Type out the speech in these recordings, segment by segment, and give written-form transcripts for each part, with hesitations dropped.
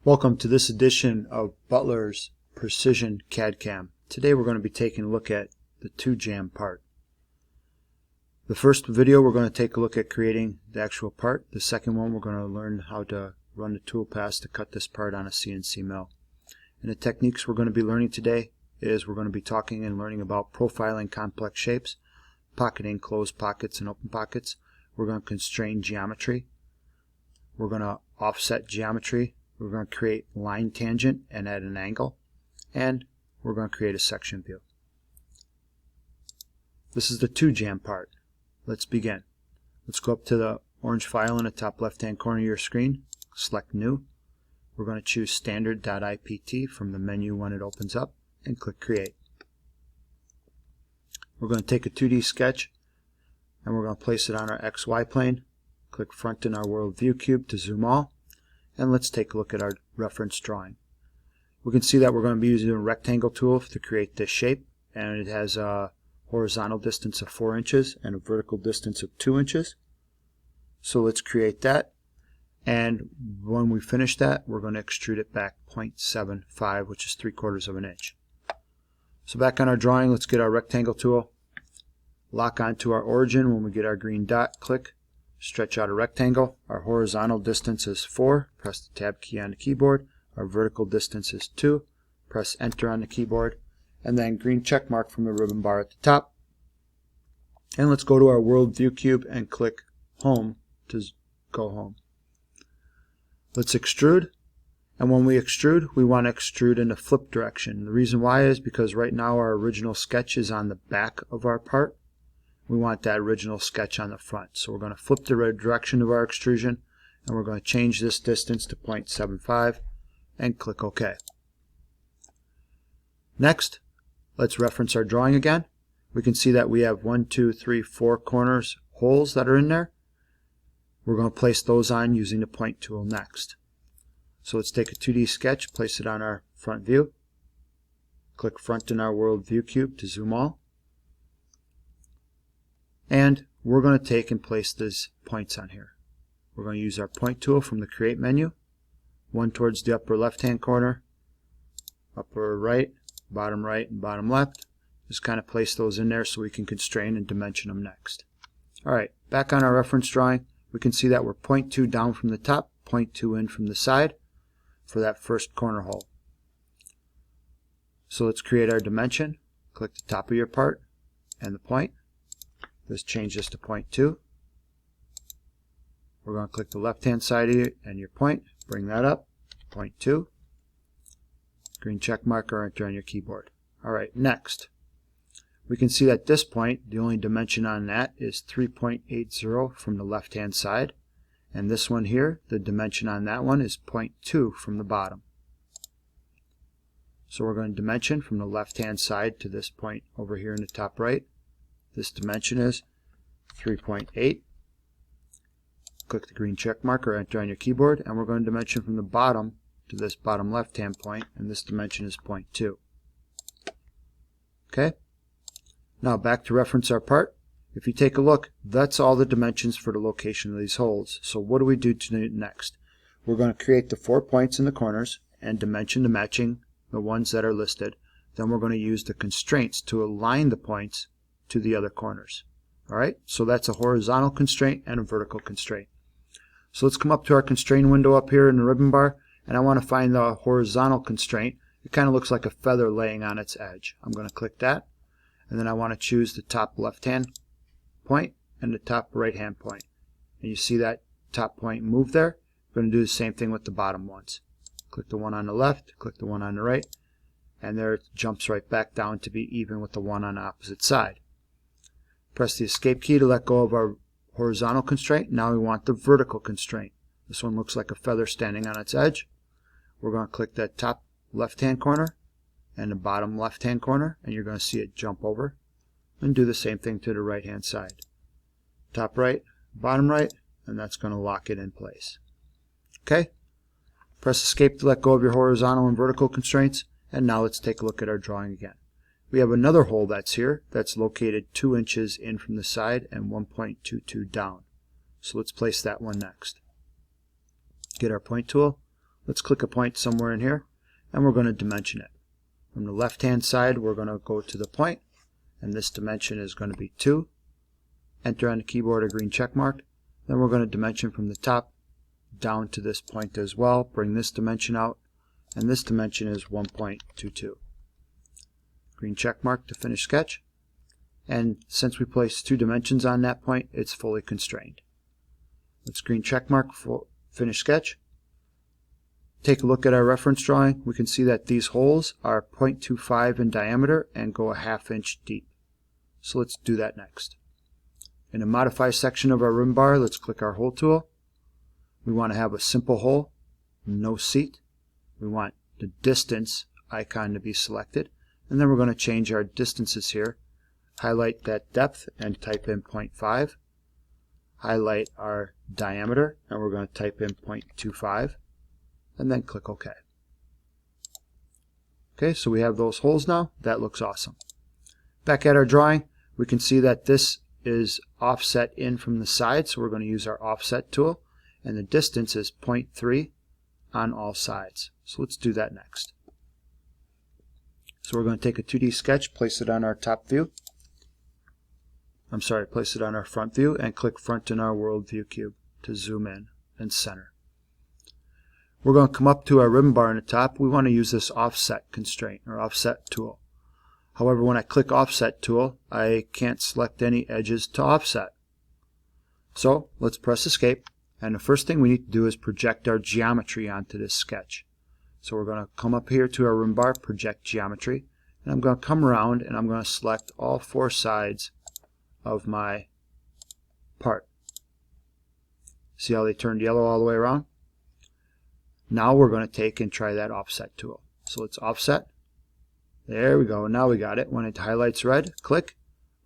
Welcome to this edition of Butler's Precision CAD/CAM. Today we're going to be taking a look at the 2-jam part. The first video we're going to take a look at creating the actual part. The second one we're going to learn how to run the tool paths to cut this part on a CNC mill. And the techniques we're going to be learning today is we're going to be talking and learning about profiling complex shapes, pocketing closed pockets and open pockets. We're going to constrain geometry. We're going to offset geometry. We're going to create line tangent and add an angle, and we're going to create a section view. This is the 2-jam part. Let's begin. Let's go up to the orange file in the top left hand corner of your screen, select new. We're going to choose standard.ipt from the menu when it opens up and click create. We're going to take a 2D sketch and we're going to place it on our XY plane. Click front in our world view cube to zoom all. And let's take a look at our reference drawing. We can see that we're going to be using a rectangle tool to create this shape, and it has a horizontal distance of 4 inches and a vertical distance of 2 inches. So let's create that, and when we finish that we're going to extrude it back 0.75, which is 3/4 of an inch. So back on our drawing, let's get our rectangle tool, lock onto our origin. When we get our green dot, click, stretch out a rectangle. Our horizontal distance is 4. Press the tab key on the keyboard. Our vertical distance is 2. Press enter on the keyboard. And then green check mark from the ribbon bar at the top. And let's go to our world view cube and click home to go home. Let's extrude. And when we extrude, we want to extrude in the flip direction. The reason why is because right now our original sketch is on the back of our part. We want that original sketch on the front. So we're going to flip the direction of our extrusion, and we're going to change this distance to 0.75 and click OK. Next, let's reference our drawing again. We can see that we have 1, 2, 3, 4 corners, holes that are in there. We're going to place those on using the point tool next. So let's take a 2D sketch, place it on our front view. Click front in our world view cube to zoom all. And we're going to take and place these points on here. We're going to use our point tool from the create menu, one towards the upper left hand corner, upper right, and bottom left. Just kind of place those in there so we can constrain and dimension them next. Alright, back on our reference drawing, we can see that we're 0.2 down from the top, 0.2 in from the side for that first corner hole. So let's create our dimension. Click the top of your part and the point. Let's change this to 0.2. We're going to click the left hand side of you and your point, bring that up, 0.2. Green check mark or enter on your keyboard. Alright, next. We can see that this point, the only dimension on that is 3.80 from the left hand side. And this one here, the dimension on that one is 0.2 from the bottom. So we're going to dimension from the left hand side to this point over here in the top right. This dimension is 3.8. Click the green check mark or enter on your keyboard, and we're going to dimension from the bottom to this bottom left hand point, and this dimension is 0.2. Okay? Now back to reference our part. If you take a look, that's all the dimensions for the location of these holes. So what do we do next? We're going to create the 4 points in the corners and dimension the matching the ones that are listed. Then we're going to use the constraints to align the points to the other corners. Alright, so that's a horizontal constraint and a vertical constraint. So let's come up to our constraint window up here in the ribbon bar, and I want to find the horizontal constraint. It kind of looks like a feather laying on its edge. I'm going to click that, and then I want to choose the top left hand point and the top right hand point. And you see that top point move there. We're going to do the same thing with the bottom ones. Click the one on the left, click the one on the right, and there it jumps right back down to be even with the one on the opposite side. Press the escape key to let go of our horizontal constraint. Now we want the vertical constraint. This one looks like a feather standing on its edge. We're going to click that top left hand corner and the bottom left hand corner, and you're going to see it jump over, and do the same thing to the right hand side. Top right, bottom right, and that's going to lock it in place. Okay? Press escape to let go of your horizontal and vertical constraints, and now let's take a look at our drawing again. We have another hole that's here that's located 2 inches in from the side and 1.22 down. So let's place that one next. Get our point tool. Let's click a point somewhere in here, and we're going to dimension it. From the left hand side, we're going to go to the point, and this dimension is going to be 2. Enter on the keyboard a green check mark. Then we're going to dimension from the top down to this point as well. Bring this dimension out, and this dimension is 1.22. Green check mark to finish sketch. And since we placed 2 dimensions on that point, it's fully constrained. Let's green check mark for finish sketch. Take a look at our reference drawing. We can see that these holes are 0.25 in diameter and go a ½ inch deep. So let's do that next. In the modify section of our rim bar, let's click our hole tool. We want to have a simple hole, no seat. We want the distance icon to be selected, and then we're going to change our distances here. Highlight that depth and type in 0.5. Highlight our diameter, and we're going to type in 0.25. And then click OK. Okay, so we have those holes now. That looks awesome. Back at our drawing, we can see that this is offset in from the side, so we're going to use our offset tool, and the distance is 0.3 on all sides. So let's do that next. So we're going to take a 2D sketch, place it on our top view. Place it on our front view, and click front in our world view cube to zoom in and center. We're going to come up to our ribbon bar on the top. We want to use this offset constraint or offset tool. However, when I click offset tool, I can't select any edges to offset. So let's press escape, and the first thing we need to do is project our geometry onto this sketch. So we're going to come up here to our ribbon bar, project geometry, and I'm going to come around and I'm going to select all 4 sides of my part. See how they turned yellow all the way around? Now we're going to take and try that offset tool. So let's offset. There we go. Now we got it. When it highlights red, click.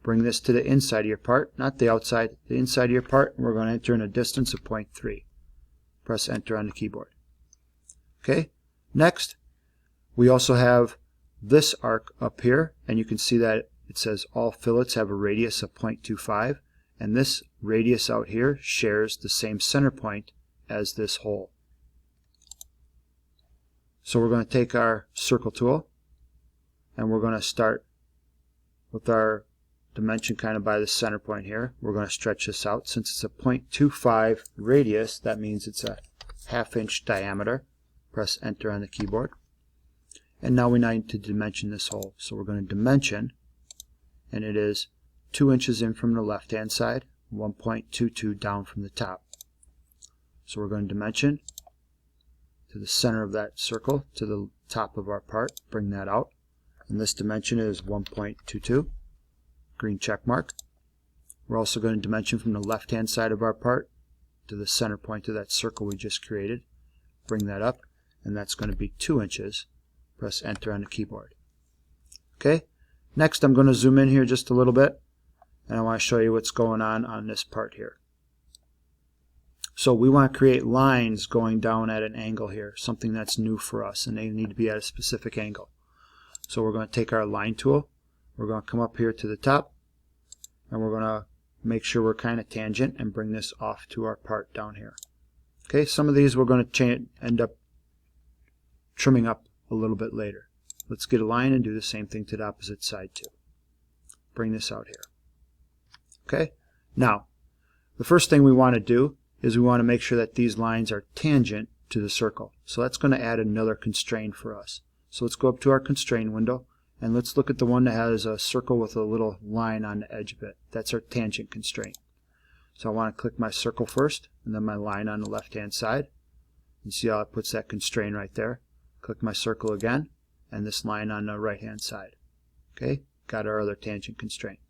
Bring this to the inside of your part, not the outside, the inside of your part. And we're going to enter in a distance of 0.3. Press enter on the keyboard. Okay. Next, we also have this arc up here, and you can see that it says all fillets have a radius of 0.25, and this radius out here shares the same center point as this hole. So we're going to take our circle tool, and we're going to start with our dimension kind of by the center point here. We're going to stretch this out. Since it's a 0.25 radius, that means it's a ½ inch diameter. Press enter on the keyboard. And now we need to dimension this hole. So we're going to dimension, and it is 2 inches in from the left hand side, 1.22 down from the top. So we're going to dimension to the center of that circle, to the top of our part, bring that out, and this dimension is 1.22, green check mark. We're also going to dimension from the left hand side of our part to the center point of that circle we just created, bring that up, and that's going to be 2 inches. Press enter on the keyboard. Okay, next I'm going to zoom in here just a little bit, and I want to show you what's going on this part here. So we want to create lines going down at an angle here, something that's new for us, and they need to be at a specific angle. So we're going to take our line tool, we're going to come up here to the top, and we're going to make sure we're kind of tangent and bring this off to our part down here. Okay, some of these we're going to end up trimming up a little bit later. Let's get a line and do the same thing to the opposite side too. Bring this out here. Okay, now the first thing we want to do is we want to make sure that these lines are tangent to the circle. So that's going to add another constraint for us. So let's go up to our constraint window, and let's look at the one that has a circle with a little line on the edge of it. That's our tangent constraint. So I want to click my circle first, and then my line on the left hand side. You see how it puts that constraint right there. Click my circle again, and this line on the right hand side. Okay, got our other tangent constraint.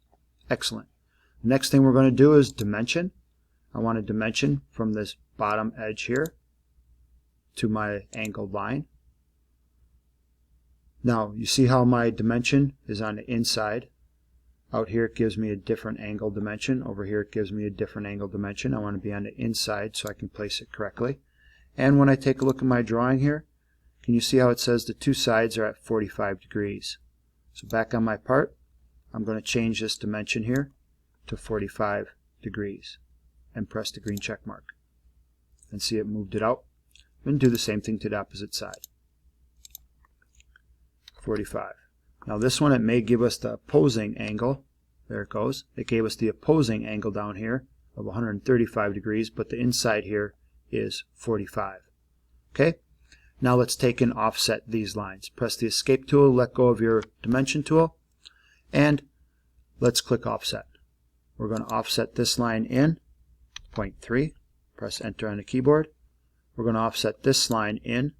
Excellent. Next thing we're going to do is dimension. I want to dimension from this bottom edge here to my angled line. Now you see how my dimension is on the inside. Out here it gives me a different angle dimension. Over here it gives me a different angle dimension. I want to be on the inside so I can place it correctly. And when I take a look at my drawing here, can you see how it says the 2 sides are at 45 degrees? So back on my part, I'm going to change this dimension here to 45 degrees and press the green check mark. And see, it moved it out. and do the same thing to the opposite side. 45. Now this one, it may give us the opposing angle. There it goes. It gave us the opposing angle down here of 135 degrees, but the inside here is 45. Okay? Now let's take and offset these lines. Press the escape tool, let go of your dimension tool, and let's click offset. We're going to offset this line in 0.3. Press enter on the keyboard. We're going to offset this line in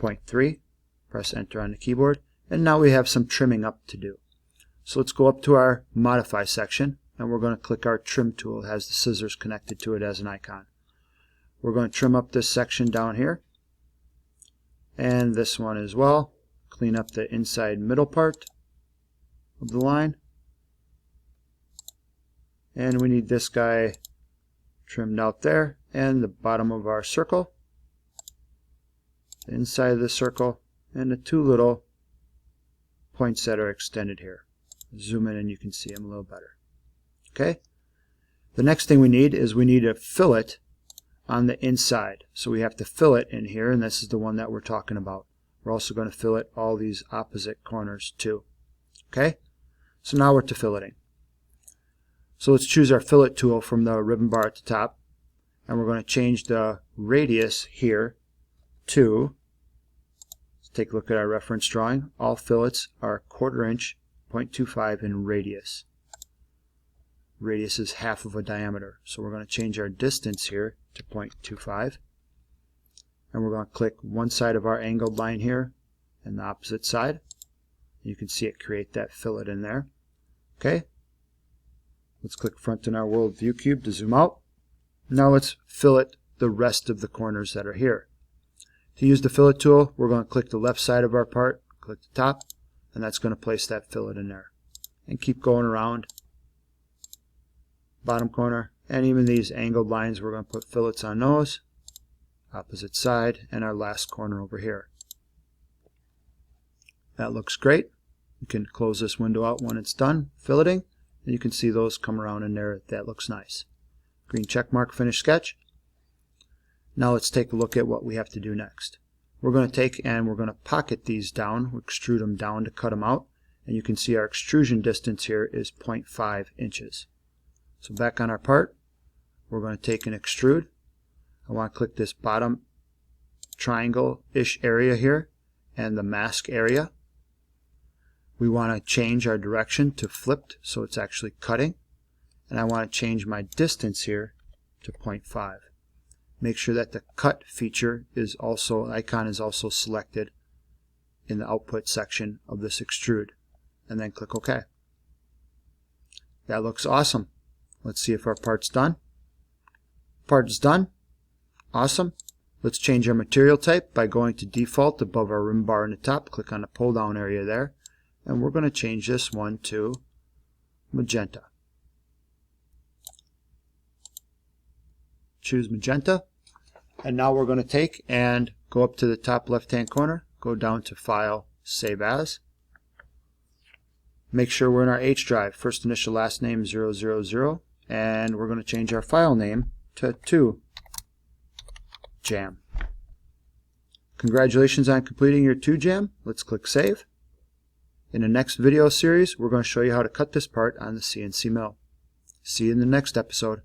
0.3. Press enter on the keyboard. And now we have some trimming up to do. So let's go up to our modify section, and we're going to click our trim tool. It has the scissors connected to it as an icon. We're going to trim up this section down here, and this one as well. Clean up the inside middle part of the line. And we need this guy trimmed out there, and the bottom of our circle, the inside of the circle, and the two little points that are extended here. Zoom in and you can see them a little better. Okay? The next thing we need is we need a fillet on the inside. So we have to fillet in here, and this is the one that we're talking about. We're also going to fillet all these opposite corners too. Okay? So now we're to filleting. So let's choose our fillet tool from the ribbon bar at the top, and we're going to change the radius here to, let's take a look at our reference drawing. All fillets are 1/4 inch, 0.25 in radius. Radius is half of a diameter, so we're going to change our distance here to 0.25, and we're going to click one side of our angled line here and the opposite side. You can see it create that fillet in there. Okay, let's click front in our world view cube to zoom out. Now let's fillet the rest of the corners that are here. To use the fillet tool, we're going to click the left side of our part, click the top, and that's going to place that fillet in there. And keep going around bottom corner, and even these angled lines, we're going to put fillets on those, opposite side, and our last corner over here. That looks great. You can close this window out when it's done filleting, and you can see those come around in there. That looks nice. Green check mark, finish sketch. Now let's take a look at what we have to do next. We're going to take and we're going to pocket these down, we'll extrude them down to cut them out, and you can see our extrusion distance here is 0.5 inches. So back on our part, we're going to take and extrude. I want to click this bottom triangle-ish area here and the mask area. We want to change our direction to flipped, so it's actually cutting. And I want to change my distance here to 0.5. Make sure that the cut feature is also, icon is also selected in the output section of this extrude. And then click OK. That looks awesome. Let's see if our part's done. Part is done. Awesome. Let's change our material type by going to default above our rim bar in the top. Click on the pull down area there. And we're going to change this one to magenta. Choose magenta. And now we're going to take and go up to the top left hand corner. Go down to File, Save As. Make sure we're in our H drive. First initial last name 000. And we're going to change our file name to Jam. Congratulations on completing your 2Jam. Let's click Save. In the next video series, we're going to show you how to cut this part on the CNC mill. See you in the next episode.